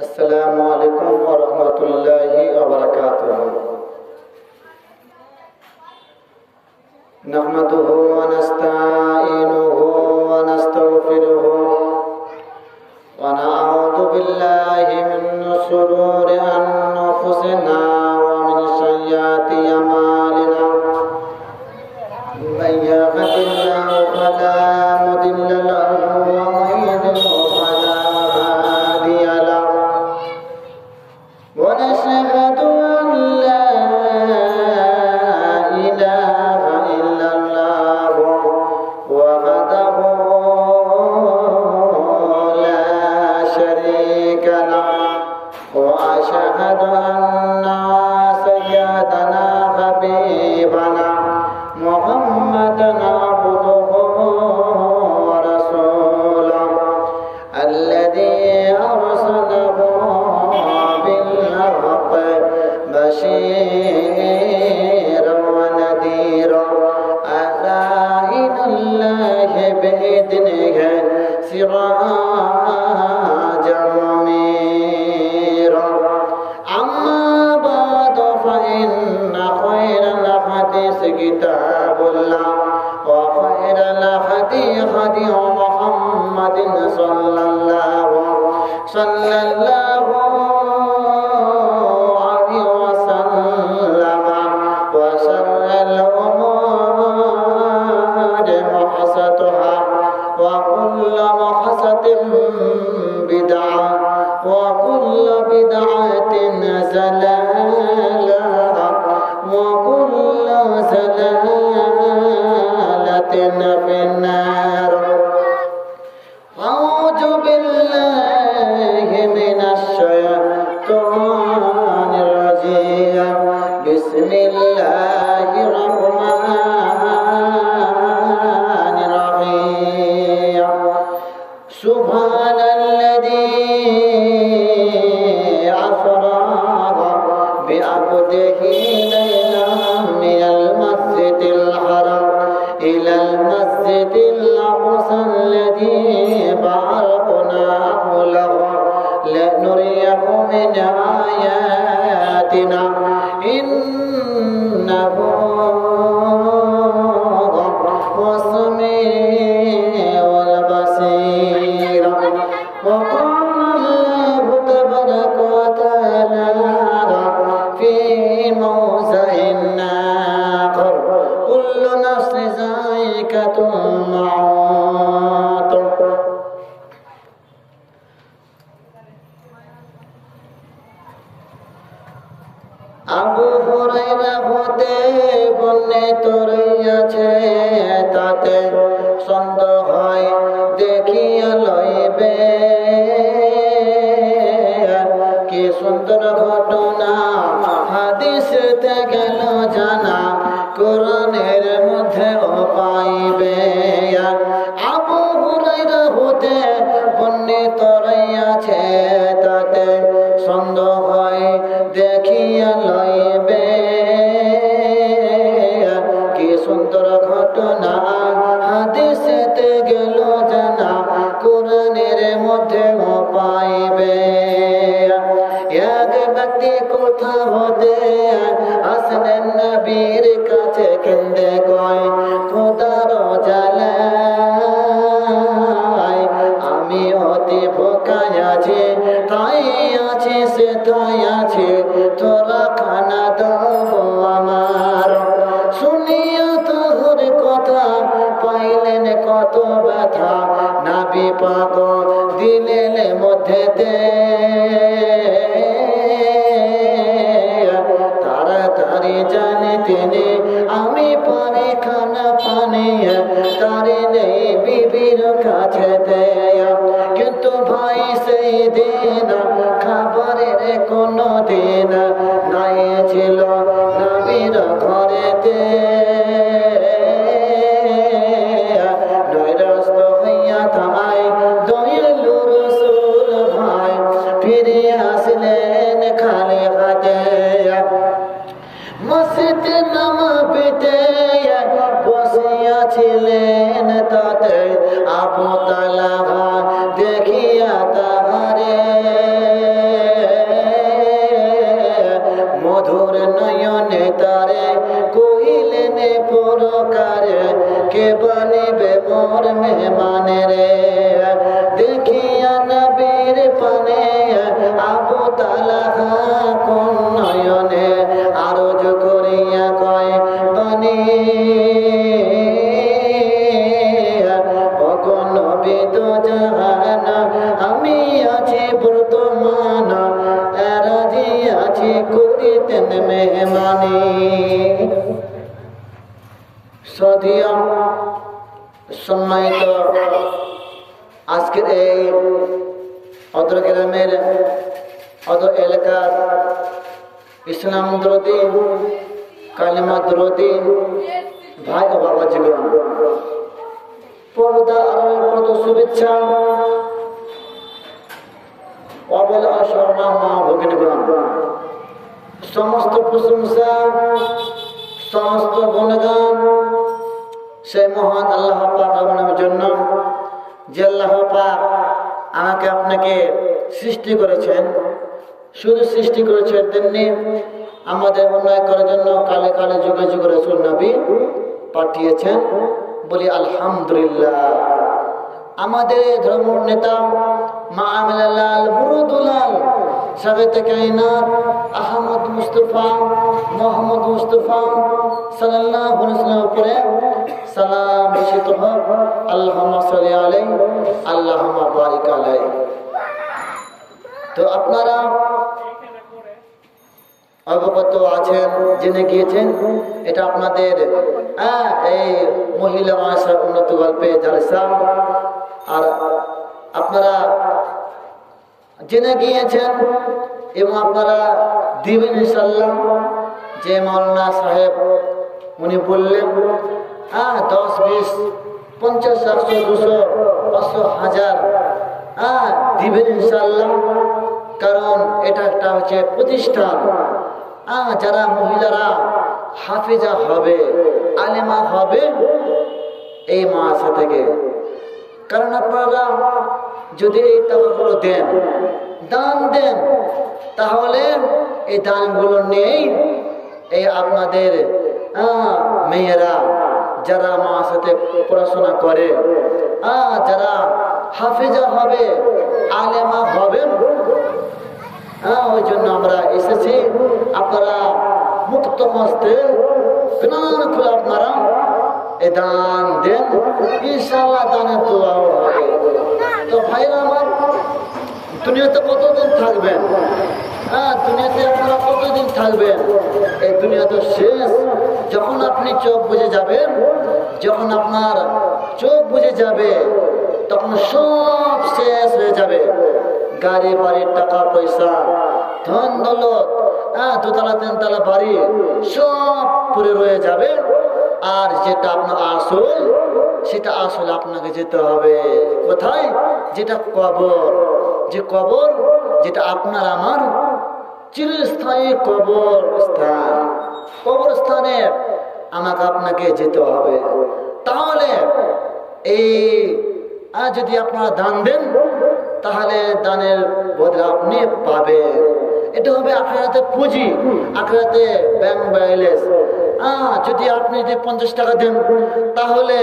আসসালামু আলাইকুম ওয়া রাহমাতুল্লাহি ওয়া বারাকাতুহু। নাহমাদুহু ওয়া নাস্তাঈনুহু ওয়া নাস্তাগফিরুহু ওয়া না'উযু বিল্লাহি মিন শুরুরি আনফুসিনা ওয়া মিন সাইয়্যাতি আমালিনা। من يهده الله فلا مضل له ومن يضلل فلا هادي له ونشهد أن لا إله إلا الله وحده لا شريك له وأشهد أن سيدنا حبيبنا محمدا عبده ورسوله الذي أرسله بالحق بشيرا ونذيرا أذاعن الله بإذنه سراجا منيرا. أما بعد فإن خير الحديث كتاب الله وخير الهدي هدي محمد صلى الله عليه وسلم وشر الأمور محدثاتها وكل محدثة بدعة وكل بدعة ضلالة وكل ضلالة في النار. أعوذ بالله من الشيطان الرجيم. بسم الله الرحمن الرحيم. سبحان الذي أسرى بعبده ليلا من المسجد الحرام إلى المسجد الأقصى الذي باركنا حوله لنريه من آياتنا إنه هو السميع البصير. وقال الله تبارك وتعالى في موضع آخر كل نفس ذائقة الموت. আবু হুরায়রা হতে বর্ণিত রয়েছে, তাতে সন্দেহ হয় দেখিয়া লইবে। কি সুন্দর ঘটনা হাদিসেতে গেল জানা, কোরআনের মধ্যেও পাইবে। আবু হুরায়রা হতে বর্ণিত রয়েছে, তাতে সন্দেহ হয় দেখিয়া লইবে। কি সুন্দর ঘটনা হাদিসেতে গেল জানা, কোরআনের মধ্যেও পাইবে। এক ব্যক্তি কোথা হতে আসলেন নবীর কাছে, কেন্দে কয় খোদার জালায় আমি অতি ভোকায় আছি, তাই আছি সে তাই আছে, তোরা খানা দাও আমার। শুনিয়া তোর কথা পাইলেন কত ব্যথা, নাবি পাক দিলেন মধ্যেতে। তাড়াতাড়ি জানে তিনি আমি পারি খানা পানি, তারে নেই বিবির কাছেতে। কিন্তু ভাই সেই দিন খাবারের কোনো দিন নাই ছিল নবীর ঘরেতে। নৈরাস্ত হইয়া তাই দয়ালু রাসূল ভাই ফিরে আসলেন খালি হাতে। মসজিদে নামা পেতে বসিয়াছিলেন তাতে আবু তালহা দেখিয়া তাহারে মধুর নয়নে তারে কহিলেন প্রকারে কে বানিবে মোর মেহমানে রে দেখিয়া নবীর পানে আবু তালহা কোন নয়নে আরজ করিয়া কয় বানি নবী তো জাহান আমি আছি বর্তমান রাজি আছি করিতেন মেহমানি সদিয়া সম্মানিত আজকের এই অদর গ্রামের অদর এলাকার ইসলাম দরদি কালিমা দরদি ভাই ও বাবা জীবন পর্দা আরবের কত শুভেচ্ছা অবলা শর্মা মা ভগিনীগণ সমস্ত প্রশংসা সমস্ত গুণগান সেই মহান আল্লাহ পাক আপনার জন্য যে আল্লাহ পাক আমাকে আপনাকে সৃষ্টি করেছেন শুধু সৃষ্টি করেছেন তেমনি আমাদের উন্নয়ন করার জন্য কালে কালে যুগে যুগে রাসূল নবী পাঠিয়েছেন বলি আলহামদুলিল্লাহ আমাদের ধর্ম নেতা মাআমিলাল মুরুদুলাল সাবেতে কায়নাত আহমদ মুস্তাফা মোহাম্মদ মুস্তাফা সাল্লাল্লাহু আলাইহি ওয়াসাল্লামের উপরে সালাম বর্ষিত হোক আল্লাহুম্মা সাল্লি আলাইহি আল্লাহুম্মা বারিক আলাইহি তো আপনারা অবগত আছেন জেনে গিয়েছেন এটা আপনাদের এই মহিলা মাসার উন্নত গল্পে জালসা আর আপনারা জেনে গিয়েছেন এবং আপনারা দিবেন ইনশাআল্লাহ যে মাওলানা সাহেব উনি বললেন 10 20 50 100 200 500 1000 দিবেন ইনশাআল্লাহ কারণ এটা একটা হচ্ছে প্রতিষ্ঠান যারা মহিলারা হাফেজা হবে আলেমা হবে এই মাদ্রাসা থেকে কারণ আপনারা যদি এই টাকাগুলো দেন দান দেন তাহলে এই দানগুলো নেই এই আপনাদের মেয়েরা যারা মাদ্রাসাতে পড়াশোনা করে যারা হাফেজা হবে আলেমা হবে ওই জন্য আমরা এসেছি আপনারা মুক্ত মস্তে প্রাণ খুলে আপনারা এই দান দেন ইনশাআল্লাহ দানের দোয়াও হবে তো ভাইরা আমার দুনিয়াতে কতদিন থাকবেন দুনিয়াতে আপনারা কতদিন থাকবেন এই দুনিয়া তো শেষ যখন আপনি চোখ বুজে যাবেন যখন আপনার চোখ বুজে যাবে তখন সব শেষ হয়ে যাবে গাড়ি বাড়ি টাকা পয়সা ধন দৌলত দুতলা তিনতলা বাড়ি সব পড়ে রয়ে যাবে আর যেটা আপনার আসল সেটা আসলে আপনাকে যেতে হবে কোথায় যেটা কবর যে কবর যেটা আপনার আমার চিরস্থায়ী কবরস্থানে আমাকে আপনাকে যেতে হবে তাহলে এই যদি আপনারা দান দেন তাহলে দানের বদলে আপনি পাবেন এটা হবে আখিরাতে পুঁজি আখিরাতে ব্যাংক ব্যালেন্স যদি আপনি যদি 50 টাকা দেন তাহলে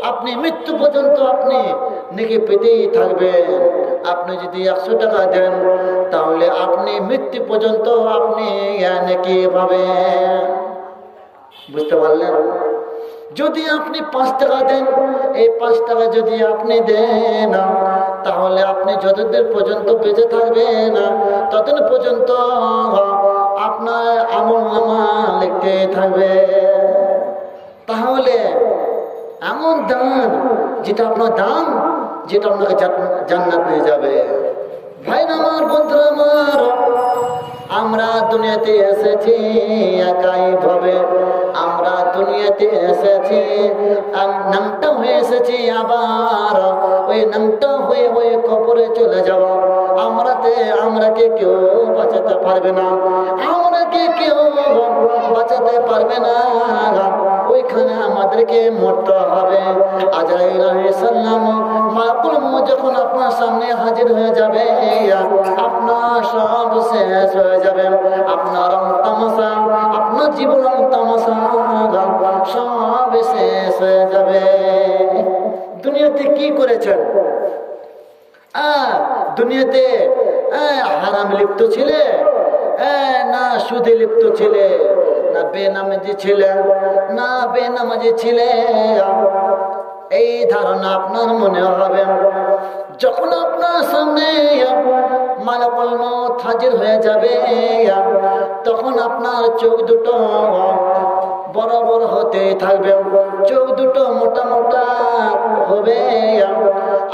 আপনি মৃত্যু পর্যন্ত আপনি নেকি পেতেই থাকবেন আপনি যদি 100 টাকা দেন তাহলে আপনি মৃত্যু পর্যন্ত আপনি নেকি পাবেন বুঝতে পারলেন যদি আপনি 5 টাকা দেন এই 5 টাকা যদি আপনি দেন তাহলে আপনি যতদিন পর্যন্ত বেঁচে থাকবেন ততদিন পর্যন্ত আপনার আমলনামা লিখতে থাকবে তাহলে এমন দান যেটা আপনার দান যেটা আপনাকে জান্নাত নিয়ে যাবে ভাই আমার বন্ধুরা আমার আমরা দুনিয়াতে এসেছি একাই ভাবে আমরা দুনিয়াতে এসেছি নামটা হয়ে এসেছি আবার ওই নামটা হয়ে হয়ে কবরে চলে যাব আমরাকে কেউ বাঁচাতে পারবে না আমরাকে কেউ বাঁচাতে পারবে না ওইখানে আমাদেরকে মরতে হবে আজরাইল আলাইহিস সালাম যখন আপনার সামনে হাজির হয়ে যাবে, আপনার সব শেষ হয়ে যাবে। আপনার রং তামাশা, আপনার জীবন রং তামাশা সব শেষ হয়ে যাবে। দুনিয়াতে কি করেছেন? দুনিয়াতে হারাম লিপ্ত ছিলে, না সুদে লিপ্ত ছিলে, না বেনামাজি ছিলে, না বেনামাজি ছিলে। এই ধারণা আপনার মনে হবে। যখন আপনার সামনে মালাকুল মউত হাজির হয়ে যাবে, তখন আপনার চোখ দুটো বড় বড় হতে থাকবে, চোখ দুটো মোটা মোটা হবে,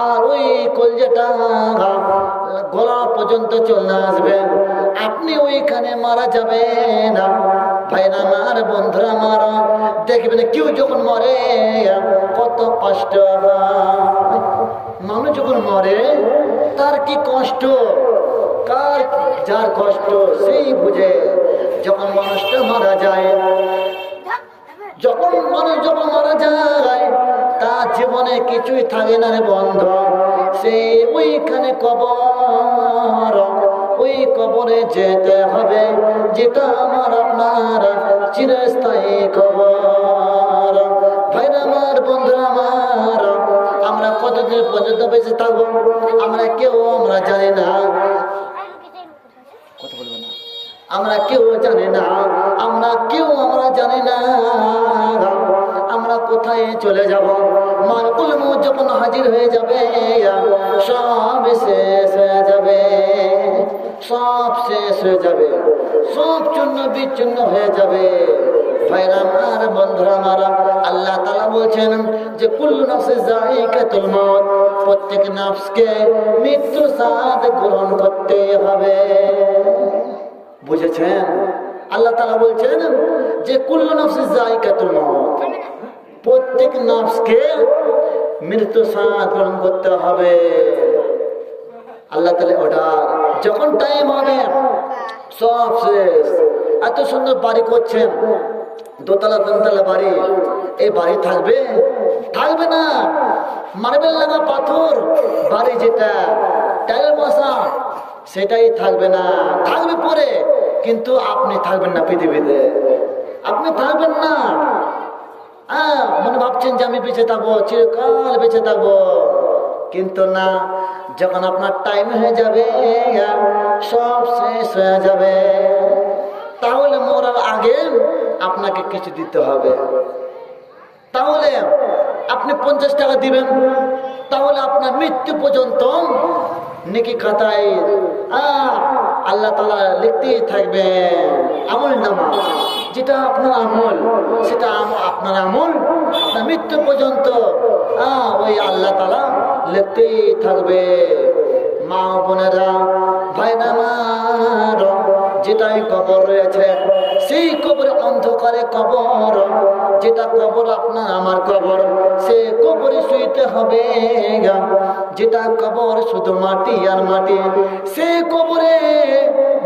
আর ওই কলজেটা গলা পর্যন্ত চলে আসবে। আপনি ওইখানে মারা যাবেন। ভাইরা আমার, বন্ধুরা আমার, দেখবেন কেউ যখন মরে কত কষ্ট হয়। মানুষ যখন মরে তার কি কষ্ট, কার যার কষ্ট সেই বুঝে। যখন মানুষটা মারা যায়, যখন মানুষ যখন মারা যায়, তার জীবনে কিছুই থাকে না রে বন্ধু। সে ওইখানে কবর, ওই কবরে যেতে হবে, যেটা আমার আপনার চিরস্থায়ী কবর। ভাইরা আমার, বন্ধুরা আমার, আমরা কতদিন পর্যন্ত বেঁচে থাকবো আমরা জানি না। কথা বলবো না, আমরা কেউ জানি না, আমরা জানি না আমরা কোথায় চলে যাব। মালাকুল মউত যখন হাজির হয়ে যাবে, সব শেষ হয়ে যাবে, সব শেষ হয়ে যাবে, সব চূর্ণ বিচ্ছিন্ন হয়ে যাবে। ভাইরা আমার, বন্ধুরা আমার, আল্লাহ তাআলা বলছেন যে কুল্লু নাফসিন যায়িকাতুল মউত, প্রত্যেক নফসকে মৃত্যু স্বাদ গ্রহণ করতে হবে। বুঝেছেন? আল্লাহ তাআলা বলছেন যে কুল্লু নাফসিন যায়িকাতুল মউত, প্রত্যেক নফসকে মৃত্যু স্বাদ গ্রহণ করতে হবে। আল্লাহ তাআলা অর্ডার, যখন টাইম হবে সব শেষ। এত সুন্দর বাড়ি করছেন, দোতলা তিনতলা বাড়ি, এই বাড়ি থাকবে? থাকবে না। মার্বেল লাগা পাথর বাড়ি, যেটা টাইল বসা, সেটাই থাকবে না। থাকবে পরে, কিন্তু আপনি থাকবেন না পৃথিবীতে, আপনি থাকবেন না। মনে ভাবছেন যে আমি বেঁচে থাকবো, চিরকাল বেঁচে থাকবো, কিন্তু না। যখন আপনার টাইম হয়ে যাবে, সব শেষ হয়ে যাবে। তাহলে মরার আগে আপনাকে কিছু দিতে হবে। তাহলে আপনি 50 টাকা দিবেন, তাহলে আপনার মৃত্যু পর্যন্ত নেকি খাতায় আল্লাহ তাআলা লিখতেই থাকবে আমল নামা। যেটা আপনার আমল, সেটা আপনার আমল আপনার মৃত্যু পর্যন্ত ওই আল্লাহ তাআলা লিখতেই থাকবে। মা বোনেরা, ভাইরা আমার, যেটাই কবর রয়েছে, সেই কবরে অন্ধকারে কবর, যেটা কবর আপনার আমার কবর, সে কবরে শুইতে হবে। যেটা কবর শুধু মাটি আর মাটি, সে কবরে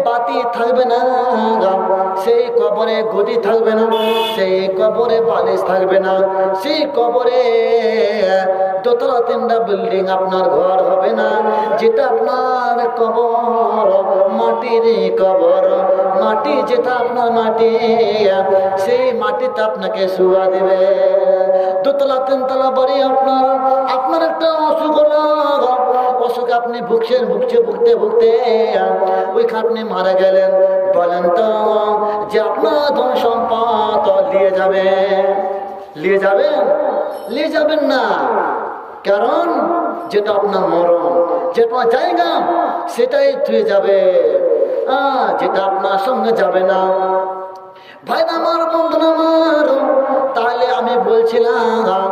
বাতি থাকবে না, সেই কবরে গদি থাকবে না, সেই কবরে বালিশ থাকবে না, সেই কবরে দোতলা তিনটা বিল্ডিং আপনার ঘর হবে না। যেটা আপনার কবর মাটির কবর, মাটি যেটা আপনার মাটি, সেই মাটিতে আপনাকে শুয়া দেবে। দোতলা তিনতলা বাড়ি আপনার একটা অসুখ হলো, অসুখ আপনি ভুগতে ওইখানে আপনি মারা গেলেন। বলেন তো যে আপনার ধন সম্পদ নিয়ে যাবেন না। কারণ যেটা আপনার মরণ, যেটা জায়গা, সেটাই থুয়ে যাবে, যেটা আপনার সঙ্গে যাবে না। ভাই আমার, বন্ধু আমার, তাহলে আমি বলছিলাম